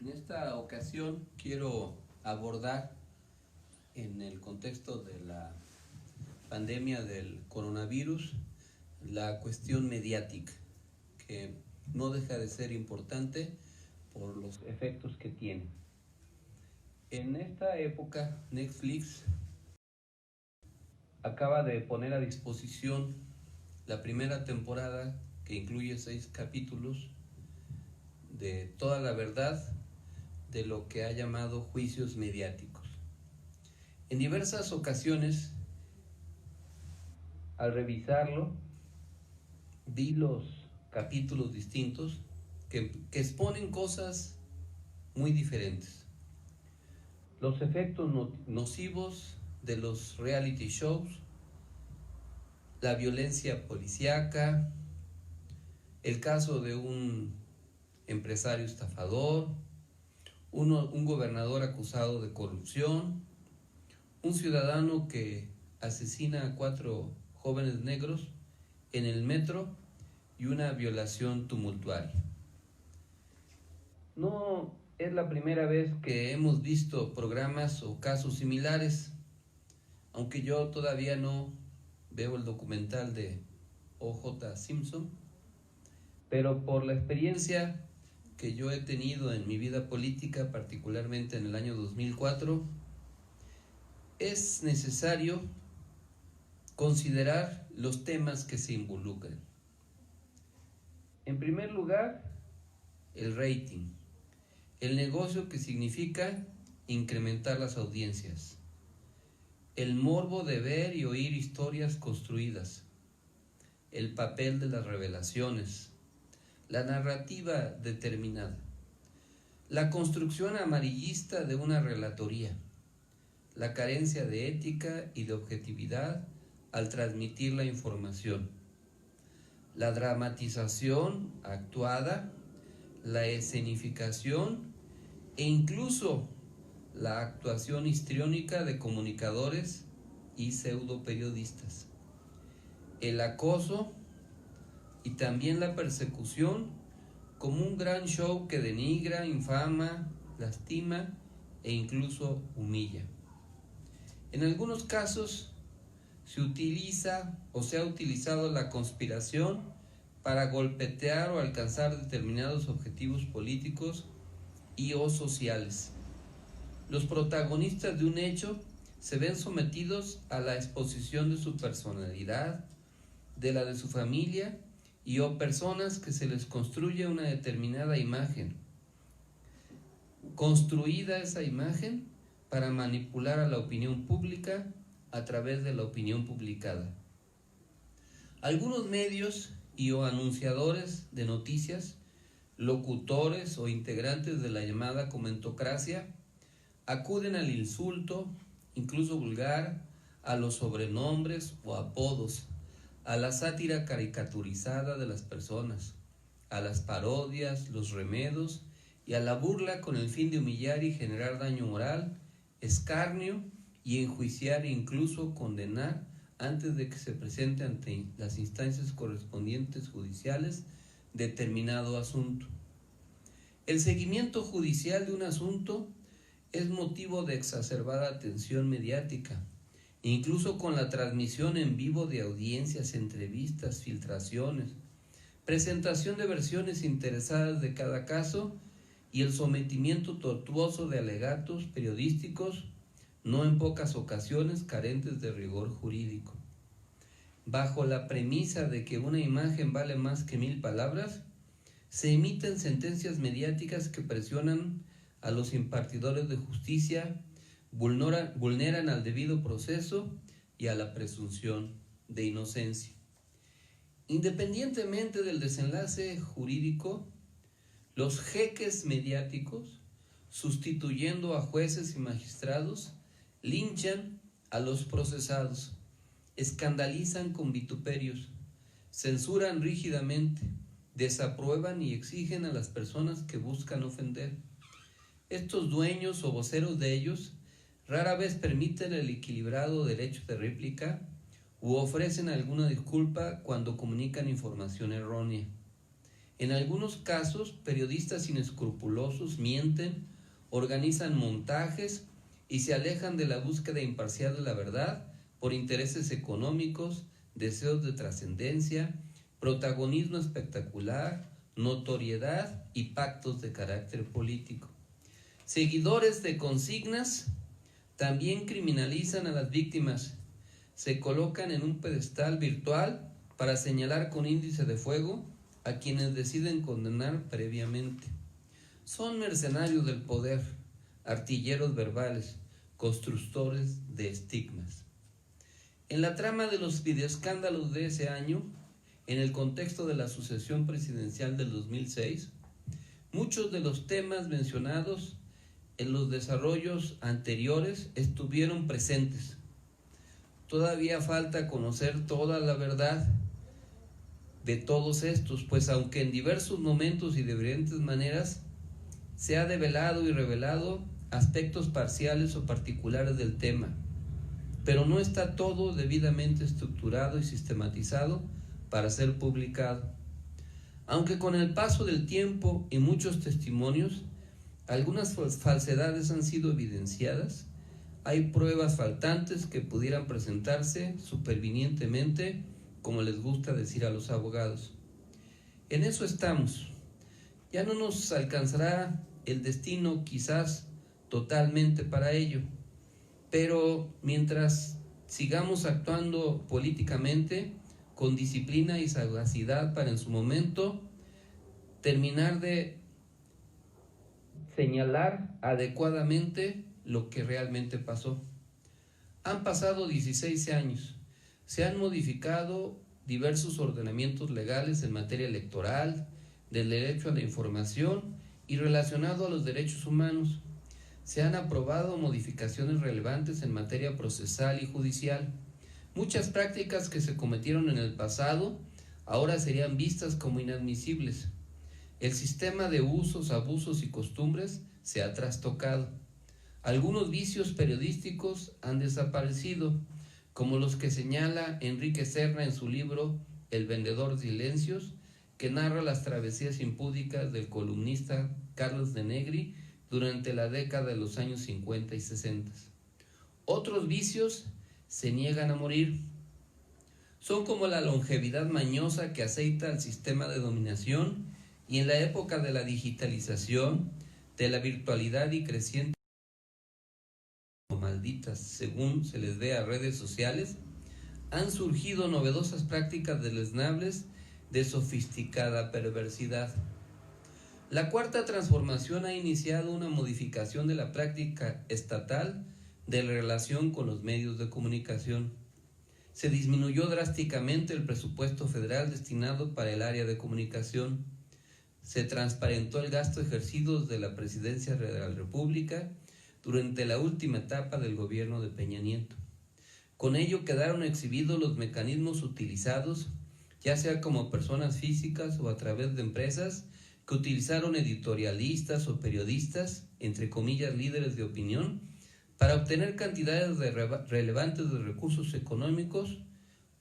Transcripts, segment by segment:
En esta ocasión quiero abordar, en el contexto de la pandemia del coronavirus, la cuestión mediática, que no deja de ser importante por los efectos que tiene. En esta época, Netflix acaba de poner a disposición la primera temporada, que incluye 6 capítulos, de toda la verdad de lo que ha llamado juicios mediáticos. En diversas ocasiones, al revisarlo, vi los capítulos distintos que exponen cosas muy diferentes. Los efectos nocivos de los reality shows, la violencia policíaca, el caso de un empresario estafador, un gobernador acusado de corrupción, un ciudadano que asesina a 4 jóvenes negros en el metro y una violación tumultuaria. No es la primera vez que hemos visto programas o casos similares, aunque yo todavía no veo el documental de O.J. Simpson, pero por la experiencia que yo he tenido en mi vida política, particularmente en el año 2004, es necesario considerar los temas que se involucran. En primer lugar, el rating, el negocio que significa incrementar las audiencias, el morbo de ver y oír historias construidas, el papel de las revelaciones, la narrativa determinada, la construcción amarillista de una relatoría, la carencia de ética y de objetividad al transmitir la información, la dramatización actuada, la escenificación e incluso la actuación histriónica de comunicadores y pseudoperiodistas, el acoso y también la persecución como un gran show que denigra, infama, lastima e incluso humilla. En algunos casos se utiliza o se ha utilizado la conspiración para golpetear o alcanzar determinados objetivos políticos y o sociales. Los protagonistas de un hecho se ven sometidos a la exposición de su personalidad, de la de su familia y o personas que se les construye una determinada imagen. Construida esa imagen para manipular a la opinión pública a través de la opinión publicada. Algunos medios y o anunciadores de noticias, locutores o integrantes de la llamada comentocracia, acuden al insulto, incluso vulgar, a los sobrenombres o apodos, a la sátira caricaturizada de las personas, a las parodias, los remedos y a la burla con el fin de humillar y generar daño moral, escarnio y enjuiciar e incluso condenar antes de que se presente ante las instancias correspondientes judiciales determinado asunto. El seguimiento judicial de un asunto es motivo de exacerbada atención mediática, incluso con la transmisión en vivo de audiencias, entrevistas, filtraciones, presentación de versiones interesadas de cada caso y el sometimiento tortuoso de alegatos periodísticos, no en pocas ocasiones carentes de rigor jurídico. Bajo la premisa de que una imagen vale más que 1000 palabras, se emiten sentencias mediáticas que presionan a los impartidores de justicia, vulneran al debido proceso y a la presunción de inocencia. Independientemente del desenlace jurídico, los jeques mediáticos, sustituyendo a jueces y magistrados, linchan a los procesados, escandalizan con vituperios, censuran rígidamente, desaprueban y exigen a las personas que buscan ofender. Estos dueños o voceros de ellos rara vez permiten el equilibrado derecho de réplica u ofrecen alguna disculpa cuando comunican información errónea. En algunos casos, periodistas inescrupulosos mienten, organizan montajes y se alejan de la búsqueda imparcial de la verdad por intereses económicos, deseos de trascendencia, protagonismo espectacular, notoriedad y pactos de carácter político. Seguidores de consignas también criminalizan a las víctimas, se colocan en un pedestal virtual para señalar con índice de fuego a quienes deciden condenar previamente. Son mercenarios del poder, artilleros verbales, constructores de estigmas. En la trama de los videoescándalos de ese año, en el contexto de la sucesión presidencial del 2006, muchos de los temas mencionados en los desarrollos anteriores estuvieron presentes. Todavía falta conocer toda la verdad de todos estos, pues aunque en diversos momentos y de diferentes maneras se ha develado y revelado aspectos parciales o particulares del tema, pero no está todo debidamente estructurado y sistematizado para ser publicado. Aunque con el paso del tiempo y muchos testimonios, algunas falsedades han sido evidenciadas, hay pruebas faltantes que pudieran presentarse supervenientemente, como les gusta decir a los abogados. En eso estamos. Ya no nos alcanzará el destino quizás totalmente para ello, pero mientras sigamos actuando políticamente con disciplina y sagacidad para en su momento terminar de señalar adecuadamente lo que realmente pasó. Han pasado 16 años, se han modificado diversos ordenamientos legales en materia electoral, del derecho a la información y relacionado a los derechos humanos. Se han aprobado modificaciones relevantes en materia procesal y judicial. Muchas prácticas que se cometieron en el pasado ahora serían vistas como inadmisibles. El sistema de usos, abusos y costumbres se ha trastocado. Algunos vicios periodísticos han desaparecido, como los que señala Enrique Serna en su libro El vendedor de silencios, que narra las travesías impúdicas del columnista Carlos de Negri durante la década de los años 50 y 60. Otros vicios se niegan a morir. Son como la longevidad mañosa que aceita el sistema de dominación, y en la época de la digitalización, de la virtualidad y creciente malditas, según se les ve a redes sociales, han surgido novedosas prácticas deleznables de sofisticada perversidad. La cuarta transformación ha iniciado una modificación de la práctica estatal de relación con los medios de comunicación. Se disminuyó drásticamente el presupuesto federal destinado para el área de comunicación. Se transparentó el gasto ejercido desde la Presidencia de la República durante la última etapa del gobierno de Peña Nieto. Con ello quedaron exhibidos los mecanismos utilizados, ya sea como personas físicas o a través de empresas, que utilizaron editorialistas o periodistas, entre comillas líderes de opinión, para obtener cantidades relevantes de recursos económicos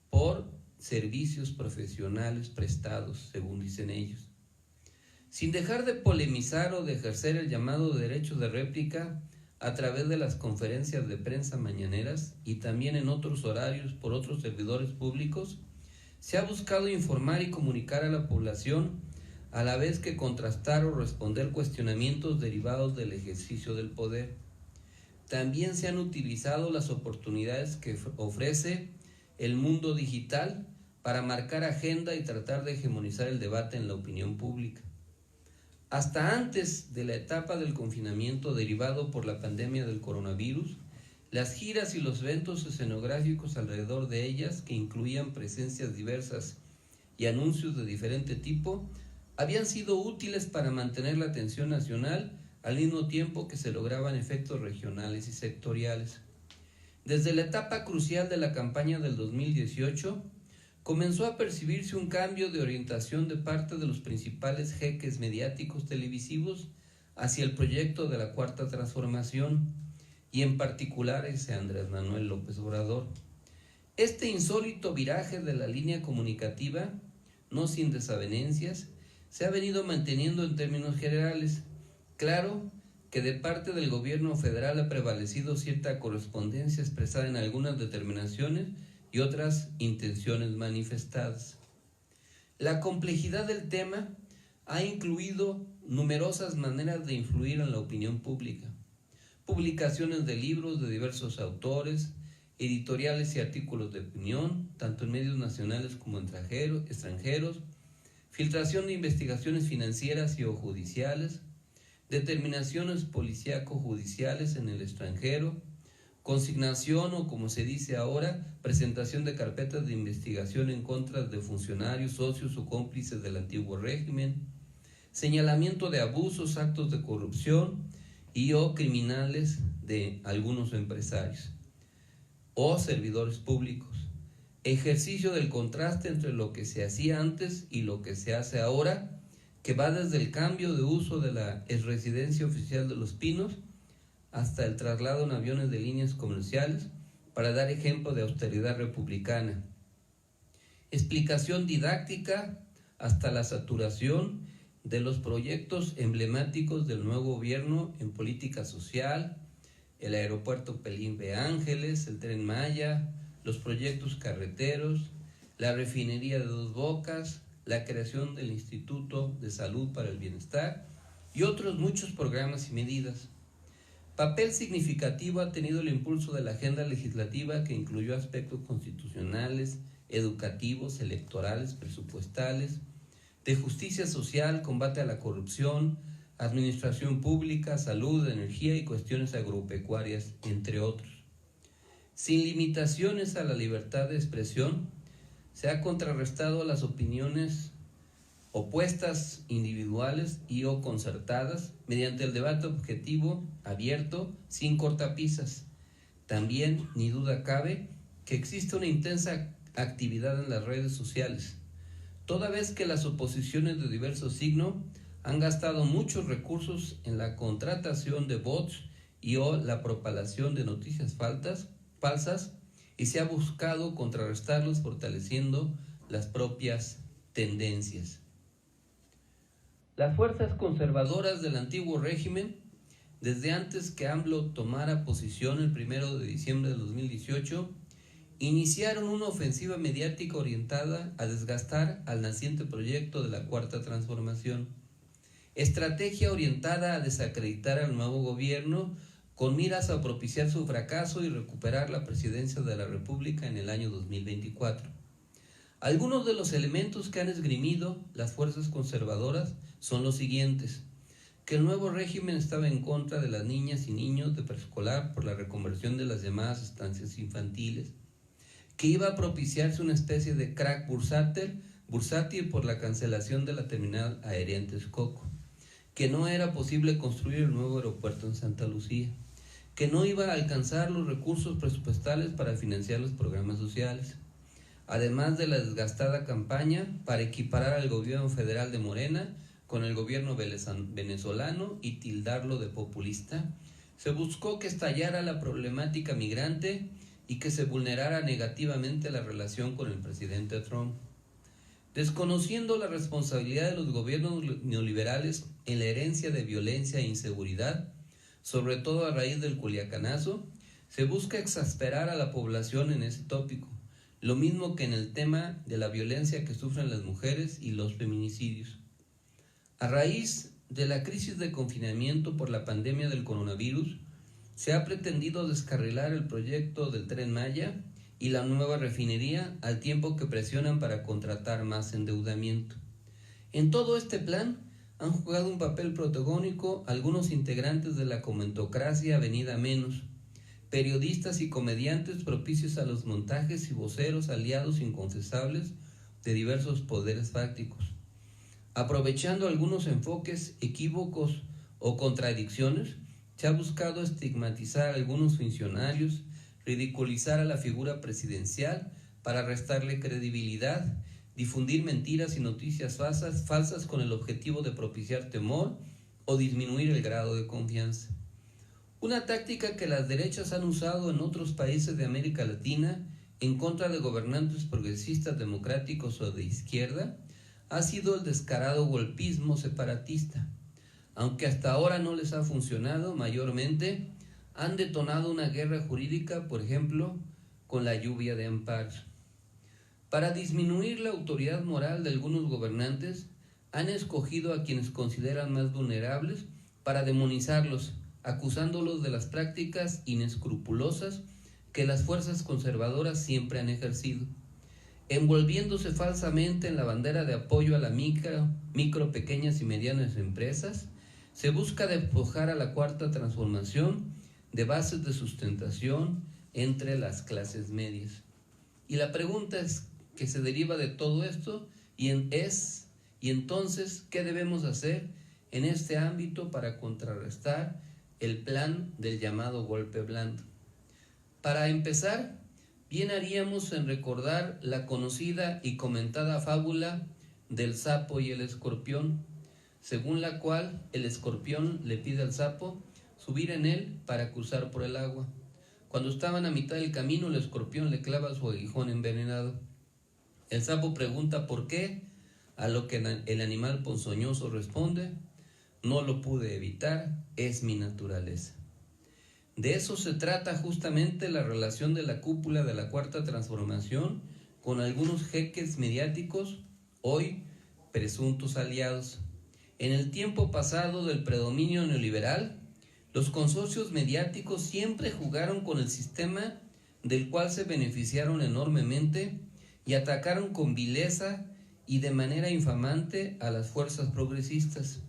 por servicios profesionales prestados, según dicen ellos. Sin dejar de polemizar o de ejercer el llamado derecho de réplica a través de las conferencias de prensa mañaneras y también en otros horarios por otros servidores públicos, se ha buscado informar y comunicar a la población a la vez que contrastar o responder cuestionamientos derivados del ejercicio del poder. También se han utilizado las oportunidades que ofrece el mundo digital para marcar agenda y tratar de hegemonizar el debate en la opinión pública. Hasta antes de la etapa del confinamiento derivado por la pandemia del coronavirus, las giras y los eventos escenográficos alrededor de ellas, que incluían presencias diversas y anuncios de diferente tipo, habían sido útiles para mantener la atención nacional al mismo tiempo que se lograban efectos regionales y sectoriales. Desde la etapa crucial de la campaña del 2018, comenzó a percibirse un cambio de orientación de parte de los principales jeques mediáticos televisivos hacia el proyecto de la Cuarta Transformación, y en particular ese Andrés Manuel López Obrador. Este insólito viraje de la línea comunicativa, no sin desavenencias, se ha venido manteniendo en términos generales. Claro que de parte del gobierno federal ha prevalecido cierta correspondencia expresada en algunas determinaciones y otras intenciones manifestadas. La complejidad del tema ha incluido numerosas maneras de influir en la opinión pública. Publicaciones de libros de diversos autores, editoriales y artículos de opinión, tanto en medios nacionales como extranjeros, filtración de investigaciones financieras y o judiciales, determinaciones policíaco-judiciales en el extranjero, consignación o, como se dice ahora, presentación de carpetas de investigación en contra de funcionarios, socios o cómplices del antiguo régimen, señalamiento de abusos, actos de corrupción y o criminales de algunos empresarios o servidores públicos, ejercicio del contraste entre lo que se hacía antes y lo que se hace ahora, que va desde el cambio de uso de la exresidencia oficial de Los Pinos hasta el traslado en aviones de líneas comerciales, para dar ejemplo de austeridad republicana. Explicación didáctica hasta la saturación de los proyectos emblemáticos del nuevo gobierno en política social, el aeropuerto Felipe Ángeles, el Tren Maya, los proyectos carreteros, la refinería de Dos Bocas, la creación del Instituto de Salud para el Bienestar y otros muchos programas y medidas. Papel significativo ha tenido el impulso de la agenda legislativa, que incluyó aspectos constitucionales, educativos, electorales, presupuestales, de justicia social, combate a la corrupción, administración pública, salud, energía y cuestiones agropecuarias, entre otros. Sin limitaciones a la libertad de expresión, se ha contrarrestado las opiniones opuestas, individuales y o concertadas, mediante el debate objetivo, abierto, sin cortapisas. También, ni duda cabe, que existe una intensa actividad en las redes sociales, toda vez que las oposiciones de diverso signo han gastado muchos recursos en la contratación de bots y o la propagación de noticias falsas, y se ha buscado contrarrestarlos fortaleciendo las propias tendencias. Las fuerzas conservadoras del antiguo régimen, desde antes que AMLO tomara posición el 1 de diciembre de 2018, iniciaron una ofensiva mediática orientada a desgastar al naciente proyecto de la Cuarta Transformación, estrategia orientada a desacreditar al nuevo gobierno con miras a propiciar su fracaso y recuperar la presidencia de la República en el año 2024. Algunos de los elementos que han esgrimido las fuerzas conservadoras son los siguientes: que el nuevo régimen estaba en contra de las niñas y niños de preescolar por la reconversión de las llamadas estancias infantiles, que iba a propiciarse una especie de crack bursátil por la cancelación de la terminal aérea en Texcoco, que no era posible construir el nuevo aeropuerto en Santa Lucía, que no iba a alcanzar los recursos presupuestales para financiar los programas sociales, además de la desgastada campaña para equiparar al gobierno federal de Morena con el gobierno venezolano y tildarlo de populista. Se buscó que estallara la problemática migrante y que se vulnerara negativamente la relación con el presidente Trump. Desconociendo la responsabilidad de los gobiernos neoliberales en la herencia de violencia e inseguridad, sobre todo a raíz del Culiacanazo, se busca exasperar a la población en ese tópico, lo mismo que en el tema de la violencia que sufren las mujeres y los feminicidios. A raíz de la crisis de confinamiento por la pandemia del coronavirus, se ha pretendido descarrilar el proyecto del Tren Maya y la nueva refinería, al tiempo que presionan para contratar más endeudamiento. En todo este plan han jugado un papel protagónico algunos integrantes de la comentocracia venida menos, periodistas y comediantes propicios a los montajes y voceros aliados inconfesables de diversos poderes fácticos. Aprovechando algunos enfoques equívocos o contradicciones, se ha buscado estigmatizar a algunos funcionarios, ridiculizar a la figura presidencial para restarle credibilidad, difundir mentiras y noticias falsas con el objetivo de propiciar temor o disminuir el grado de confianza. Una táctica que las derechas han usado en otros países de América Latina en contra de gobernantes progresistas, democráticos o de izquierda, ha sido el descarado golpismo separatista. Aunque hasta ahora no les ha funcionado, mayormente han detonado una guerra jurídica, por ejemplo, con la lluvia de amparos. Para disminuir la autoridad moral de algunos gobernantes, han escogido a quienes consideran más vulnerables para demonizarlos, acusándolos de las prácticas inescrupulosas que las fuerzas conservadoras siempre han ejercido. Envolviéndose falsamente en la bandera de apoyo a la micro, pequeñas y medianas empresas, se busca despojar a la Cuarta Transformación de bases de sustentación entre las clases medias. Y la pregunta es que se deriva de todo esto y entonces, ¿qué debemos hacer en este ámbito para contrarrestar el plan del llamado golpe blando? Para empezar, bien haríamos en recordar la conocida y comentada fábula del sapo y el escorpión, según la cual el escorpión le pide al sapo subir en él para cruzar por el agua. Cuando estaban a mitad del camino, el escorpión le clava su aguijón envenenado. El sapo pregunta por qué, a lo que el animal ponzoñoso responde: no lo pude evitar, es mi naturaleza. De eso se trata justamente la relación de la cúpula de la Cuarta Transformación con algunos jeques mediáticos, hoy presuntos aliados. En el tiempo pasado del predominio neoliberal, los consorcios mediáticos siempre jugaron con el sistema del cual se beneficiaron enormemente y atacaron con vileza y de manera infamante a las fuerzas progresistas.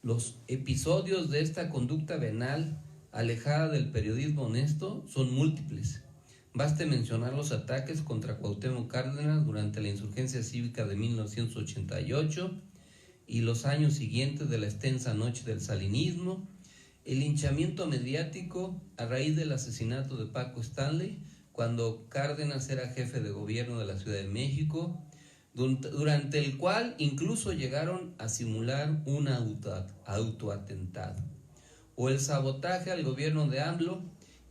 Los episodios de esta conducta venal, alejada del periodismo honesto, son múltiples. Baste mencionar los ataques contra Cuauhtémoc Cárdenas durante la insurgencia cívica de 1988 y los años siguientes de la extensa noche del salinismo, el linchamiento mediático a raíz del asesinato de Paco Stanley, cuando Cárdenas era jefe de gobierno de la Ciudad de México, durante el cual incluso llegaron a simular un autoatentado, o el sabotaje al gobierno de AMLO,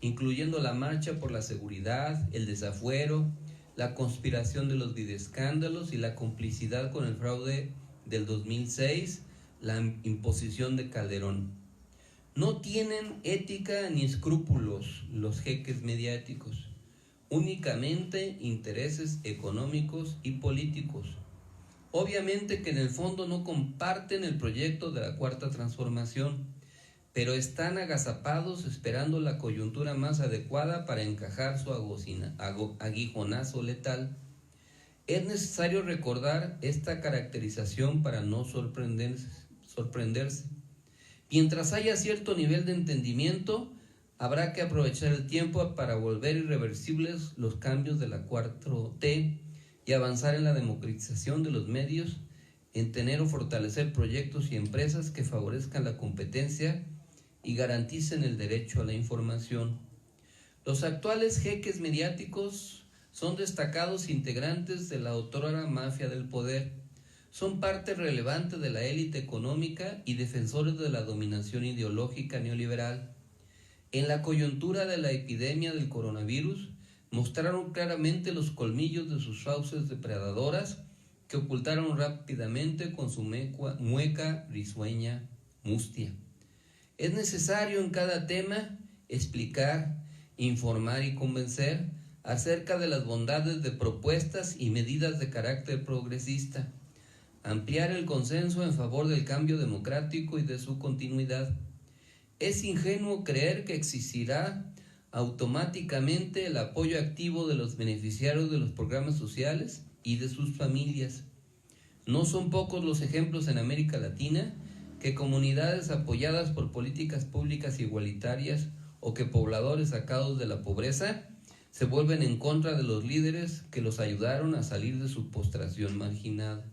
incluyendo la marcha por la seguridad, el desafuero, la conspiración de los videoescándalos y la complicidad con el fraude del 2006, la imposición de Calderón. No tienen ética ni escrúpulos los jeques mediáticos, únicamente intereses económicos y políticos. Obviamente que en el fondo no comparten el proyecto de la Cuarta Transformación, pero están agazapados esperando la coyuntura más adecuada para encajar su aguijonazo letal. Es necesario recordar esta caracterización para no sorprenderse. Mientras haya cierto nivel de entendimiento, habrá que aprovechar el tiempo para volver irreversibles los cambios de la 4T y avanzar en la democratización de los medios, en tener o fortalecer proyectos y empresas que favorezcan la competencia y garanticen el derecho a la información. Los actuales jeques mediáticos son destacados integrantes de la otrora mafia del poder. Son parte relevante de la élite económica y defensores de la dominación ideológica neoliberal. En la coyuntura de la epidemia del coronavirus, mostraron claramente los colmillos de sus fauces depredadoras que ocultaron rápidamente con su mueca risueña mustia. Es necesario en cada tema explicar, informar y convencer acerca de las bondades de propuestas y medidas de carácter progresista, ampliar el consenso en favor del cambio democrático y de su continuidad. Es ingenuo creer que existirá automáticamente el apoyo activo de los beneficiarios de los programas sociales y de sus familias. No son pocos los ejemplos en América Latina que comunidades apoyadas por políticas públicas igualitarias o que pobladores sacados de la pobreza se vuelven en contra de los líderes que los ayudaron a salir de su postración marginada.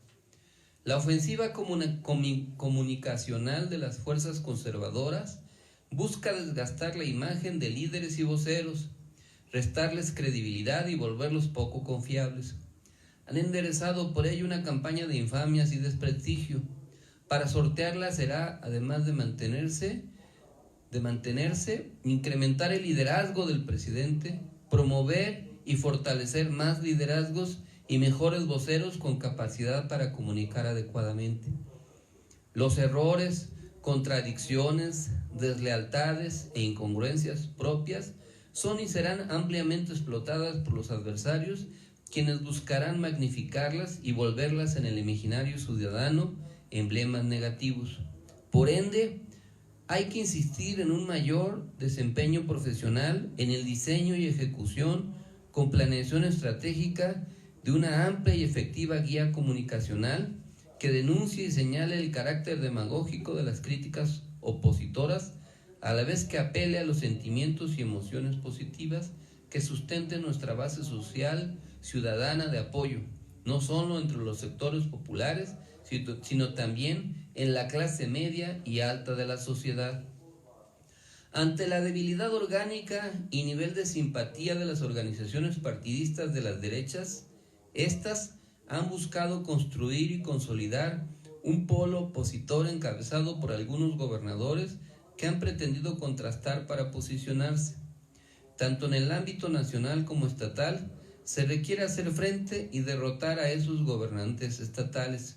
La ofensiva comunicacional de las fuerzas conservadoras busca desgastar la imagen de líderes y voceros, restarles credibilidad y volverlos poco confiables. Han enderezado por ello una campaña de infamias y desprestigio. Para sortearla será, además de mantenerse, incrementar el liderazgo del presidente, promover y fortalecer más liderazgos y mejores voceros con capacidad para comunicar adecuadamente. Los errores, contradicciones, deslealtades e incongruencias propias son y serán ampliamente explotadas por los adversarios, quienes buscarán magnificarlas y volverlas en el imaginario ciudadano emblemas negativos. Por ende, hay que insistir en un mayor desempeño profesional en el diseño y ejecución con planeación estratégica de una amplia y efectiva guía comunicacional que denuncie y señale el carácter demagógico de las críticas opositoras, a la vez que apele a los sentimientos y emociones positivas que sustenten nuestra base social ciudadana de apoyo, no solo entre los sectores populares, sino también en la clase media y alta de la sociedad. Ante la debilidad orgánica y nivel de simpatía de las organizaciones partidistas de las derechas, estas han buscado construir y consolidar un polo opositor encabezado por algunos gobernadores que han pretendido contrastar para posicionarse. Tanto en el ámbito nacional como estatal, se requiere hacer frente y derrotar a esos gobernantes estatales.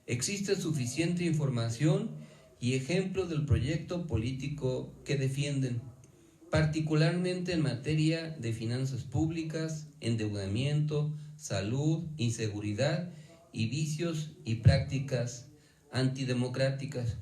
Existe suficiente información y ejemplos del proyecto político que defienden, particularmente en materia de finanzas públicas, endeudamiento, salud, inseguridad y vicios y prácticas antidemocráticas.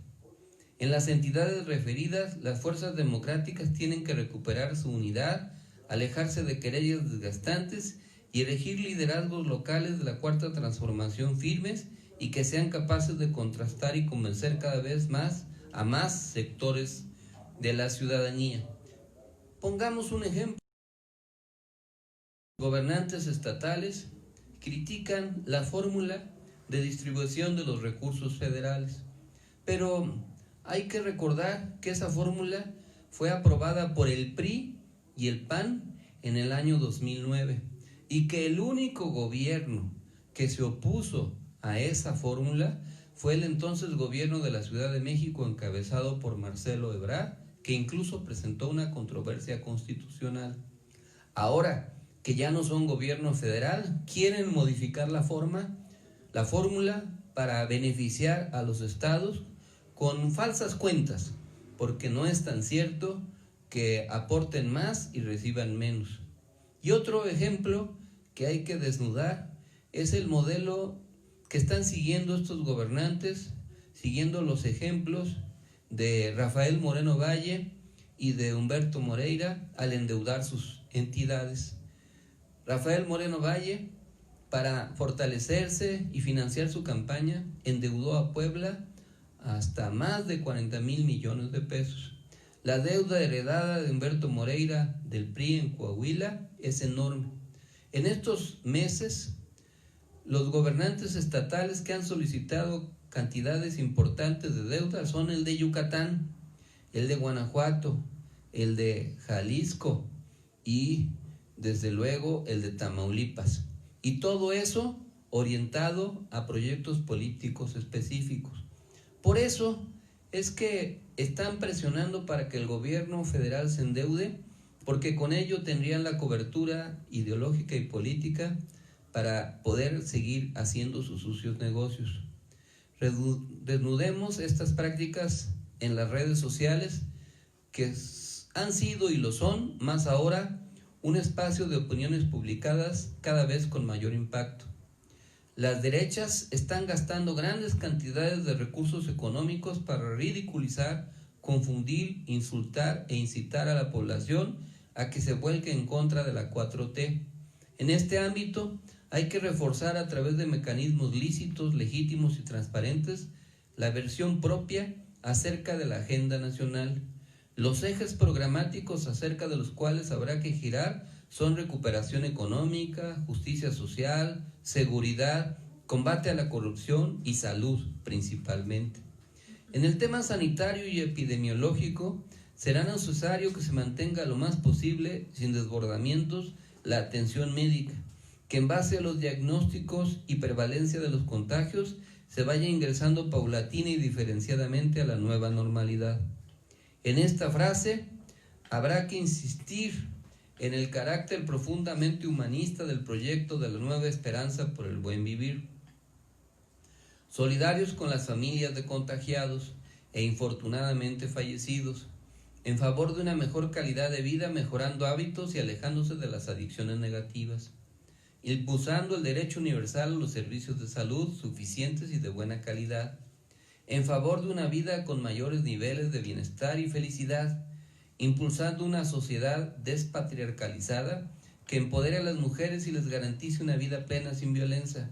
En las entidades referidas, las fuerzas democráticas tienen que recuperar su unidad, alejarse de querellas desgastantes y elegir liderazgos locales de la Cuarta Transformación firmes y que sean capaces de contrastar y convencer cada vez más a más sectores de la ciudadanía. Pongamos un ejemplo. Los gobernantes estatales critican la fórmula de distribución de los recursos federales, pero hay que recordar que esa fórmula fue aprobada por el PRI y el PAN en el año 2009 y que el único gobierno que se opuso a esa fórmula fue el entonces gobierno de la Ciudad de México encabezado por Marcelo Ebrard, que incluso presentó una controversia constitucional. Ahora que ya no son gobierno federal, quieren modificar la fórmula para beneficiar a los estados con falsas cuentas, porque no es tan cierto que aporten más y reciban menos. Y otro ejemplo que hay que desnudar es el modelo que están siguiendo estos gobernantes, siguiendo los ejemplos de Rafael Moreno Valle y de Humberto Moreira al endeudar sus entidades. Rafael Moreno Valle, para fortalecerse y financiar su campaña, endeudó a Puebla hasta más de 40,000 millones de pesos. La deuda heredada de Humberto Moreira del PRI en Coahuila es enorme. En estos meses, los gobernantes estatales que han solicitado cantidades importantes de deuda son el de Yucatán, el de Guanajuato, el de Jalisco y, desde luego, el de Tamaulipas. Y todo eso orientado a proyectos políticos específicos. Por eso es que están presionando para que el gobierno federal se endeude, porque con ello tendrían la cobertura ideológica y política para poder seguir haciendo sus sucios negocios. Desnudemos estas prácticas en las redes sociales, que han sido y lo son, más ahora, un espacio de opiniones publicadas cada vez con mayor impacto. Las derechas están gastando grandes cantidades de recursos económicos para ridiculizar, confundir, insultar e incitar a la población a que se vuelque en contra de la 4T. En este ámbito, hay que reforzar a través de mecanismos lícitos, legítimos y transparentes la versión propia acerca de la agenda nacional. Los ejes programáticos acerca de los cuales habrá que girar son recuperación económica, justicia social, seguridad, combate a la corrupción y salud principalmente. En el tema sanitario y epidemiológico, será necesario que se mantenga lo más posible, sin desbordamientos, la atención médica, que en base a los diagnósticos y prevalencia de los contagios se vaya ingresando paulatina y diferenciadamente a la nueva normalidad. En esta frase habrá que insistir en el carácter profundamente humanista del proyecto de la nueva esperanza por el buen vivir. Solidarios con las familias de contagiados e infortunadamente fallecidos, en favor de una mejor calidad de vida, mejorando hábitos y alejándose de las adicciones negativas, impulsando el derecho universal a los servicios de salud suficientes y de buena calidad, en favor de una vida con mayores niveles de bienestar y felicidad, impulsando una sociedad despatriarcalizada que empodere a las mujeres y les garantice una vida plena sin violencia,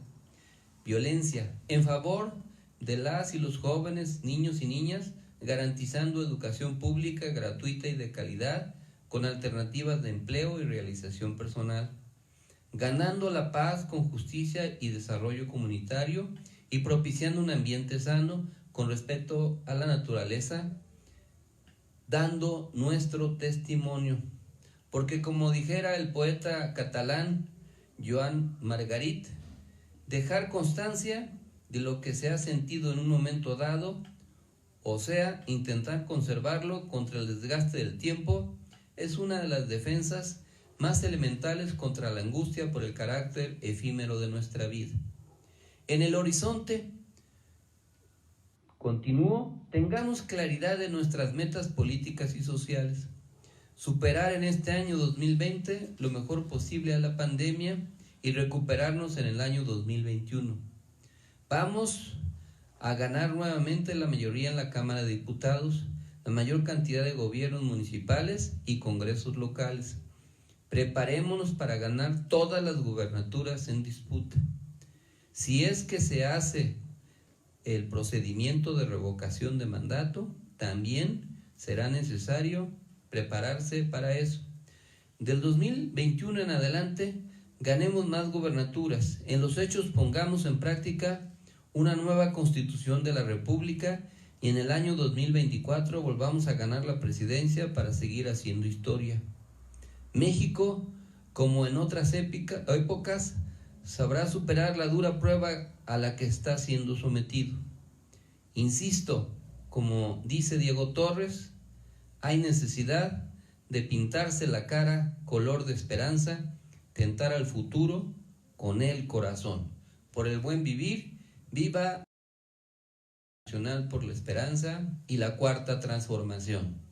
en favor de las y los jóvenes, niños y niñas, garantizando educación pública gratuita y de calidad, con alternativas de empleo y realización personal, ganando la paz con justicia y desarrollo comunitario y propiciando un ambiente sano con respeto a la naturaleza, dando nuestro testimonio. Porque como dijera el poeta catalán Joan Margarit, dejar constancia de lo que se ha sentido en un momento dado, o sea, intentar conservarlo contra el desgaste del tiempo, es una de las defensas más elementales contra la angustia por el carácter efímero de nuestra vida. En el horizonte, continúo, tengamos claridad de nuestras metas políticas y sociales, superar en este año 2020 lo mejor posible a la pandemia y recuperarnos en el año 2021. Vamos a ganar nuevamente la mayoría en la Cámara de Diputados, la mayor cantidad de gobiernos municipales y congresos locales. Preparémonos para ganar todas las gubernaturas en disputa. Si es que se hace el procedimiento de revocación de mandato, también será necesario prepararse para eso. Del 2021 en adelante, ganemos más gubernaturas. En los hechos pongamos en práctica una nueva constitución de la República y en el año 2024 volvamos a ganar la presidencia para seguir haciendo historia. México, como en otras épocas, sabrá superar la dura prueba a la que está siendo sometido. Insisto, como dice Diego Torres, hay necesidad de pintarse la cara color de esperanza, tentar al futuro con el corazón. Por el buen vivir, viva Nacional por la Esperanza y la Cuarta Transformación.